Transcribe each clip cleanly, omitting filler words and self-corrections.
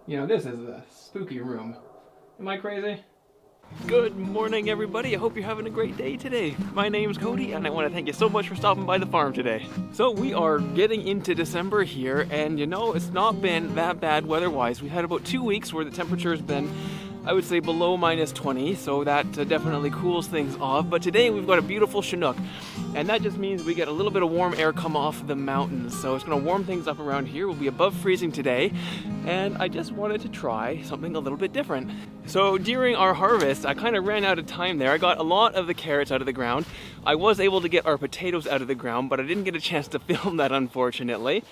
You know, this is a spooky room. Am I crazy? Good morning, everybody. I hope you're having a great day today. My name's Cody, and I want to thank you so much for stopping by the farm today. So we are getting into December here, and you know, it's not been that bad weather-wise. We had about 2 weeks where the temperature has been, I would say, below -20, so that definitely cools things off. But today we've got a beautiful Chinook, and that just means we get a little bit of warm air come off the mountains. So it's going to warm things up around here. We'll be above freezing today, and I just wanted to try something a little bit different. So during our harvest, I kind of ran out of time there. I got a lot of the carrots out of the ground. I was able to get our potatoes out of the ground, but I didn't get a chance to film that, unfortunately.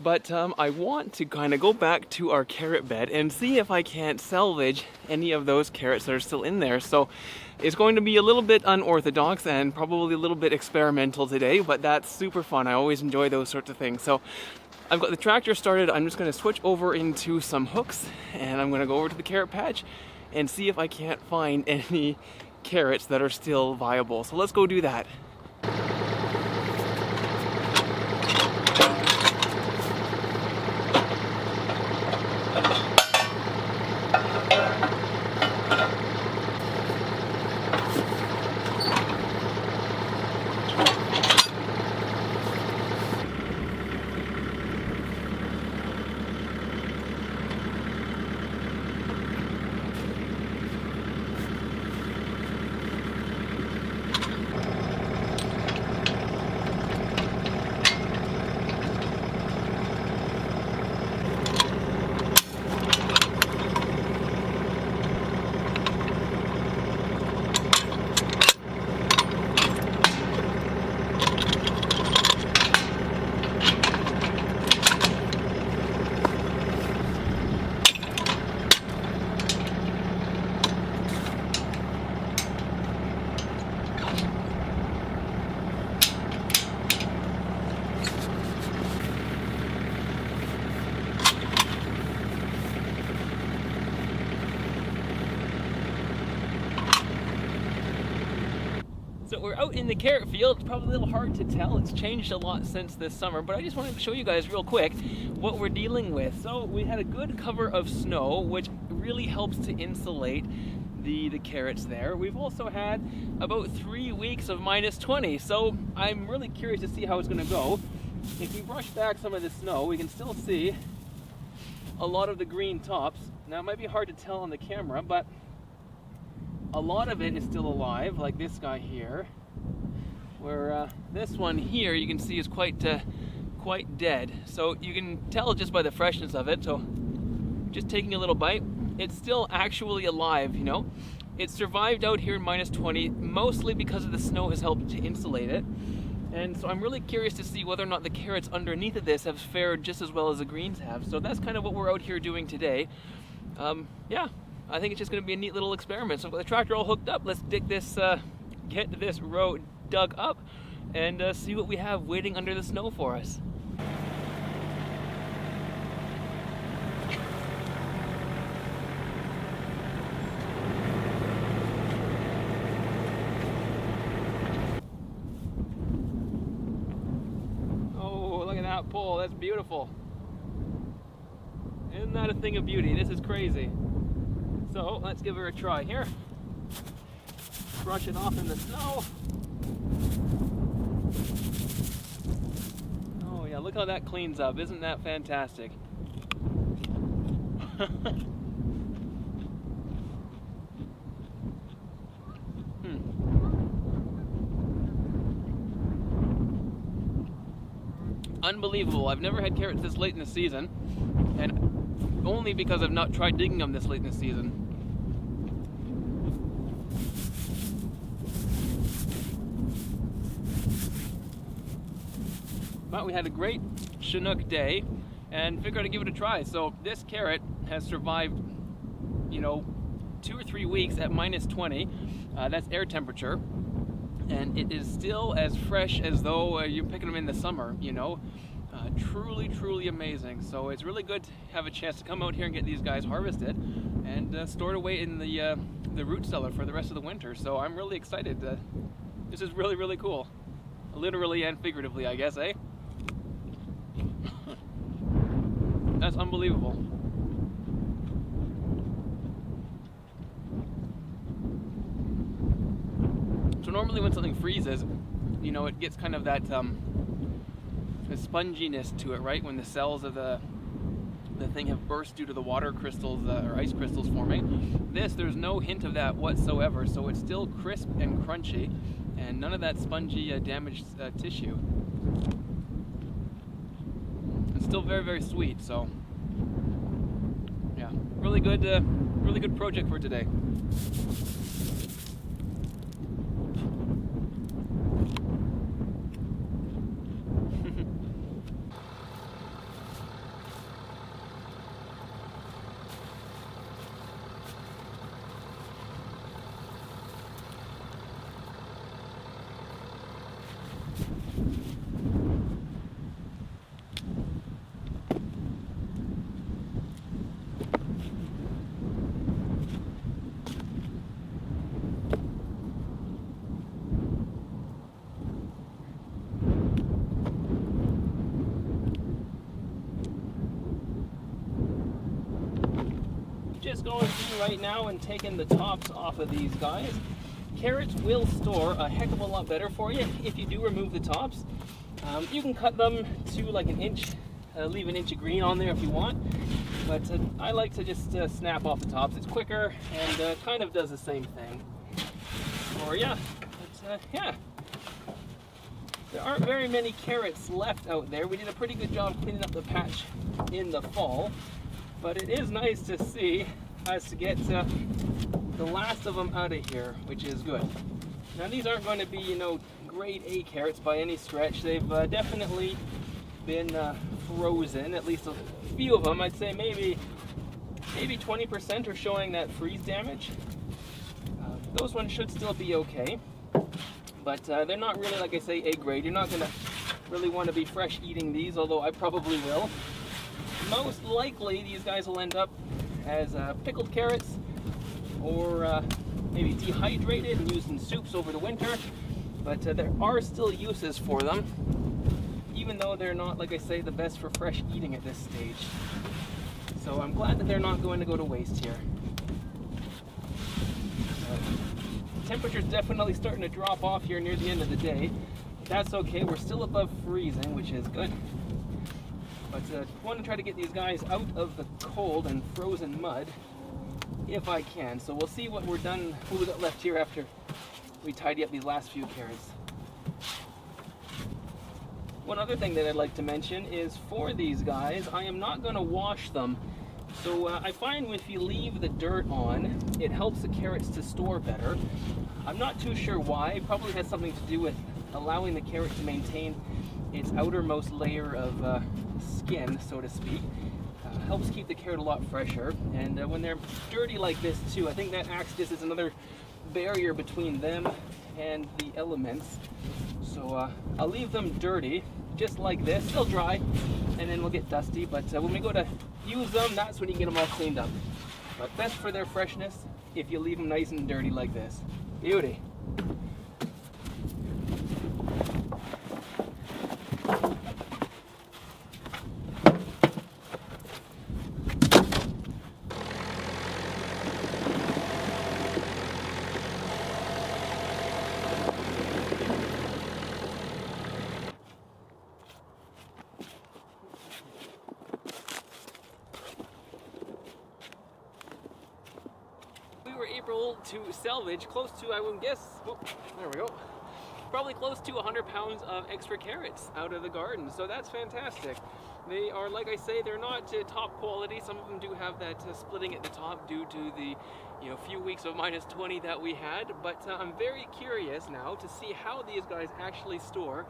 But I want to kind of go back to our carrot bed and see if I can't salvage any of those carrots that are still in there. So it's going to be a little bit unorthodox and probably a little bit experimental today, but that's super fun. I always enjoy those sorts of things. So I've got the tractor started. I'm just going to switch over into some hooks, and I'm going to go over to the carrot patch and see if I can't find any carrots that are still viable. So let's go do that. So we're out in the carrot field. It's probably a little hard to tell. It's changed a lot since this summer, but I just wanted to show you guys real quick what we're dealing with. So we had a good cover of snow, which really helps to insulate the carrots there. We've also had about 3 weeks of -20, so I'm really curious to see how it's going to go. If we brush back some of the snow, we can still see a lot of the green tops. Now it might be hard to tell on the camera, but a lot of it is still alive, like this guy here, where this one here you can see is quite dead. So you can tell just by the freshness of it. So just taking a little bite, it's still actually alive, you know. It survived out here in -20, mostly because of the snow has helped to insulate it. And so I'm really curious to see whether or not the carrots underneath of this have fared just as well as the greens have. So that's kind of what we're out here doing today. Yeah. I think it's just going to be a neat little experiment. So with the tractor all hooked up, let's dig this, get this row dug up, and see what we have waiting under the snow for us. Oh, look at that pole. That's beautiful. Isn't that a thing of beauty? This is crazy. So let's give her a try here. Brush it off in the snow. Oh yeah, look how that cleans up. Isn't that fantastic? Unbelievable. I've never had carrots this late in the season, and only because I've not tried digging them this late in the season. But we had a great Chinook day and figured I'd give it a try. So this carrot has survived, you know, 2 or 3 weeks at -20. That's air temperature. And it is still as fresh as though you're picking them in the summer, you know. Truly, truly amazing. So it's really good to have a chance to come out here and get these guys harvested and stored away in the root cellar for the rest of the winter. So I'm really excited. This is really, really cool. Literally and figuratively, I guess, eh? That's unbelievable. normally when something freezes, you know, it gets kind of that a sponginess to it, right? When the cells of the thing have burst due to the water crystals or ice crystals forming. There's no hint of that whatsoever, so it's still crisp and crunchy, and none of that spongy damaged tissue. It's still very, very sweet. So yeah, really good project for today. Just going through right now and taking the tops off of these guys. Carrots will store a heck of a lot better for you if you do remove the tops. You can cut them to like an inch, leave an inch of green on there if you want, but I like to just snap off the tops. It's quicker and kind of does the same thing for you. But yeah, there aren't very many carrots left out there. We did a pretty good job cleaning up the patch in the fall, but it is nice to see us to get the last of them out of here, which is good. Now these aren't going to be, you know, grade A carrots by any stretch. They've definitely been frozen, at least a few of them. I'd say maybe 20% are showing that freeze damage. Those ones should still be okay, but they're not really, like I say, A grade. You're not going to really want to be fresh eating these, although I probably will. Most likely these guys will end up as pickled carrots, or maybe dehydrated and used in soups over the winter. But there are still uses for them, even though they're not, like I say, the best for fresh eating at this stage. So I'm glad that they're not going to go to waste here. Temperature's definitely starting to drop off here near the end of the day. That's okay, we're still above freezing, which is good. But I want to try to get these guys out of the cold and frozen mud if I can. So we'll see what we got left here after we tidy up these last few carrots. One other thing that I'd like to mention is for these guys, I am not going to wash them. So I find if you leave the dirt on, it helps the carrots to store better. I'm not too sure why. It probably has something to do with allowing the carrot to maintain its outermost layer of skin, so to speak. Helps keep the carrot a lot fresher. And when they're dirty like this too, I think that acts just as another barrier between them and the elements. So I'll leave them dirty, just like this. They'll dry, and then we'll get dusty. But when we go to use them, that's when you get them all cleaned up. But best for their freshness if you leave them nice and dirty like this. Beauty. Able to salvage close to, I would guess, oh, there we go, probably close to 100 pounds of extra carrots out of the garden. So that's fantastic. They are, like I say, they're not top quality. Some of them do have that splitting at the top due to the few weeks of -20 that we had. But I'm very curious now to see how these guys actually store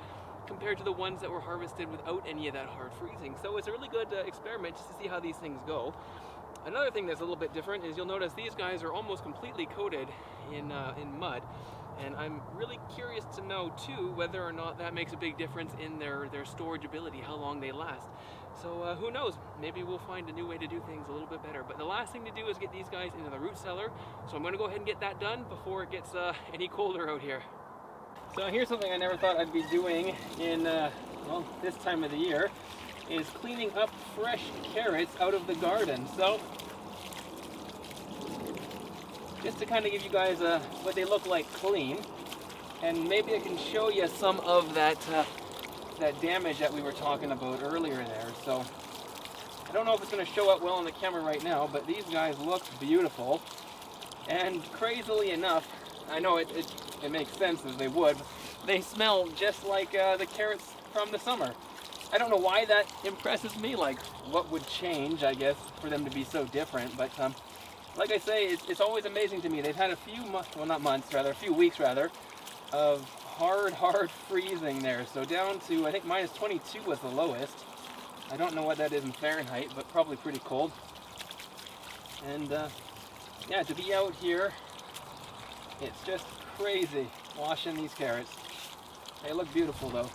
compared to the ones that were harvested without any of that hard freezing. So it's a really good experiment just to see how these things go. Another thing that's a little bit different is you'll notice these guys are almost completely coated in mud, and I'm really curious to know too whether or not that makes a big difference in their storage ability, how long they last. So who knows, maybe we'll find a new way to do things a little bit better. But the last thing to do is get these guys into the root cellar, so I'm going to go ahead and get that done before it gets any colder out here. So here's something I never thought I'd be doing in well, this time of the year, is cleaning up fresh carrots out of the garden. So just to kind of give you guys what they look like clean, and maybe I can show you some of that that damage that we were talking about earlier there. So I don't know if it's going to show up well on the camera right now, but these guys look beautiful. And crazily enough, I know it makes sense as they would, they smell just like the carrots from the summer. I don't know why that impresses me, like what would change, I guess, for them to be so different, but like I say, it's always amazing to me. They've had a few months, well not months rather, a few weeks rather, of hard freezing there. So down to, I think minus 22 was the lowest. I don't know what that is in Fahrenheit, but probably pretty cold. And yeah, to be out here, it's just crazy washing these carrots. They look beautiful though.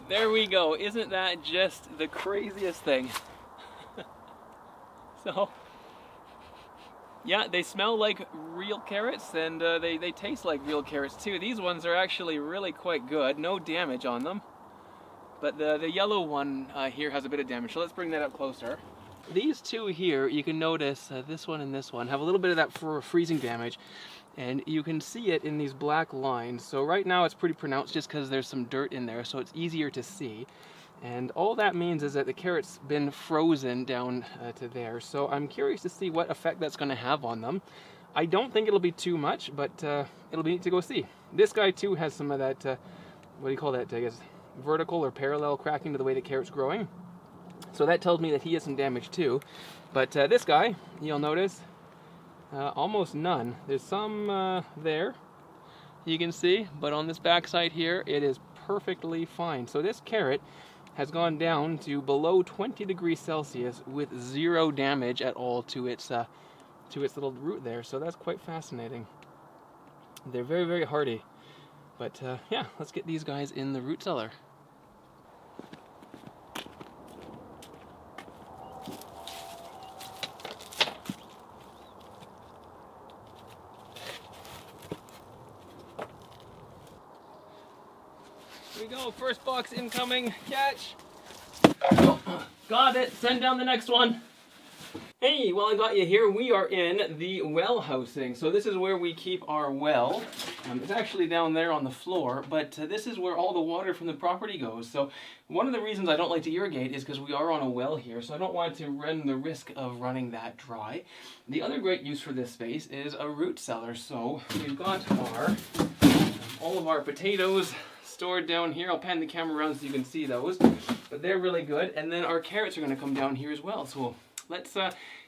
There we go. Isn't that just the craziest thing? So, yeah, they smell like real carrots, and they taste like real carrots too. These ones are actually really quite good. No damage on them. But the yellow one here has a bit of damage, so let's bring that up closer. These two here, you can notice, this one and this one, have a little bit of that freezing damage. And you can see it in these black lines. So right now it's pretty pronounced just because there's some dirt in there, so it's easier to see. And all that means is that the carrot's been frozen down to there. So I'm curious to see what effect that's going to have on them. I don't think it'll be too much, but it'll be neat to go see. This guy too has some of that, what do you call that, I guess, vertical or parallel cracking to the way the carrot's growing. So that tells me that he has some damage too. But this guy, you'll notice, almost none. There's some there, you can see, but on this backside here, it is perfectly fine. So this carrot has gone down to below 20 degrees Celsius with zero damage at all to its little root there. So that's quite fascinating. They're very hardy. But yeah, let's get these guys in the root cellar. Here we go, first box incoming, catch. Oh, got it, send down the next one. Hey, well I got you here. We are in the well housing. So this is where we keep our well. It's actually down there on the floor, but this is where all the water from the property goes. So one of the reasons I don't like to irrigate is because we are on a well here, so I don't want to run the risk of running that dry. The other great use for this space is a root cellar. So we've got our all of our potatoes stored down here. I'll pan the camera around so you can see those, but they're really good. And then our carrots are going to come down here as well. So let's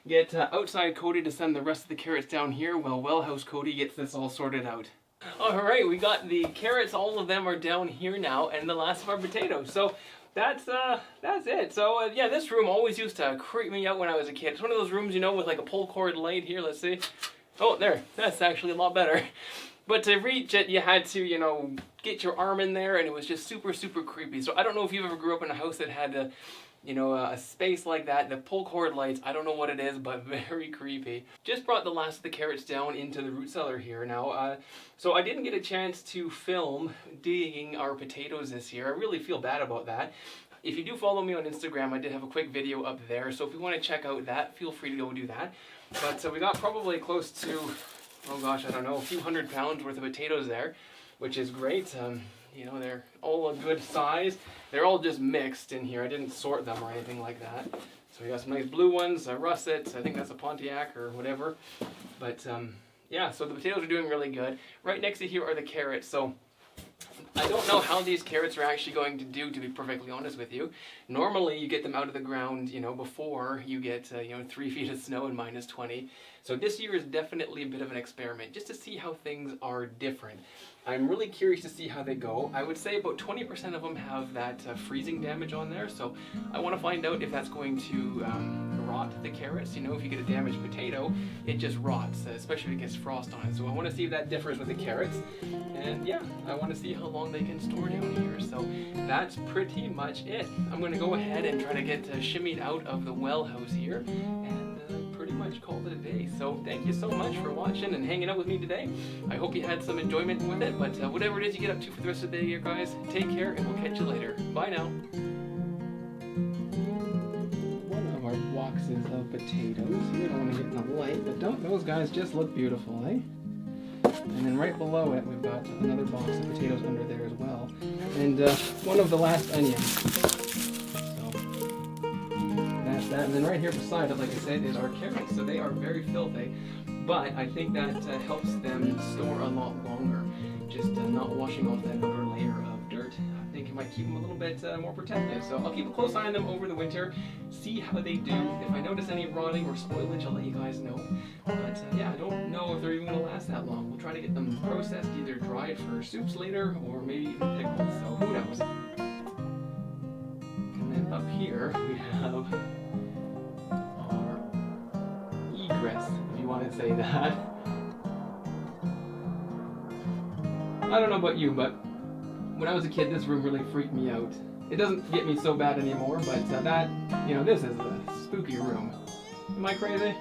get outside Cody to send the rest of the carrots down here while Wellhouse Cody gets this all sorted out. Alright, we got the carrots, all of them are down here now, and the last of our potatoes. So that's it. So yeah, this room always used to creep me out when I was a kid. It's one of those rooms, you know, with like a pull cord light here. Let's see. Oh, there. That's actually a lot better. But to reach it, you had to, you know, get your arm in there, and it was just super creepy. So I don't know if you ever grew up in a house that had a, you know, a space like that. The pull cord lights, I don't know what it is, but very creepy. Just brought the last of the carrots down into the root cellar here now. So I didn't get a chance to film digging our potatoes this year. I really feel bad about that. If you do follow me on Instagram, I did have a quick video up there. So if you want to check out that, feel free to go do that. But so we got probably close to, oh gosh, I don't know, a few 100 pounds worth of potatoes there, which is great. You know, they're all a good size. They're all just mixed in here. I didn't sort them or anything like that. So we got some nice blue ones, russets, I think that's a Pontiac or whatever. But yeah, so the potatoes are doing really good. Right next to here are the carrots. So I don't know how these carrots are actually going to do, to be perfectly honest with you. Normally you get them out of the ground, you know, before you get, you know, 3 feet of snow and minus 20. So this year is definitely a bit of an experiment, just to see how things are different. I'm really curious to see how they go. I would say about 20% of them have that freezing damage on there, so I want to find out if that's going to rot the carrots. You know, if you get a damaged potato, it just rots, especially if it gets frost on it. So I want to see if that differs with the carrots, and yeah, I want to see how long they can store down here. So that's pretty much it. I'm going to go ahead and try to get shimmied out of the well house here, and pretty much called it a day. So thank you so much for watching and hanging out with me today. I hope you had some enjoyment with it, but whatever it is you get up to for the rest of the day here, guys, take care and we'll catch you later. Bye now. One of our boxes of potatoes. We don't want to get in the light, but don't those guys just look beautiful, eh? And then right below it, we've got another box of potatoes under there as well. And one of the last onions. So that's that. And then right here beside it, like I said, is our carrots. So they are very filthy, but I think that helps them store a lot longer. Just not washing off that outer layer of dirt. I think it might keep them a little bit more protective. So I'll keep a close eye on them over the winter, see how they do. If I notice any rotting or spoilage, I'll let you guys know. But yeah, I don't know if they're even going to last that long. We'll try to get them processed, either dried for soups later, or maybe even pickled, so who knows. And then up here, we have our egress, if you want to say that. I don't know about you, but when I was a kid, this room really freaked me out. It doesn't get me so bad anymore, but this is a spooky room. Am I crazy?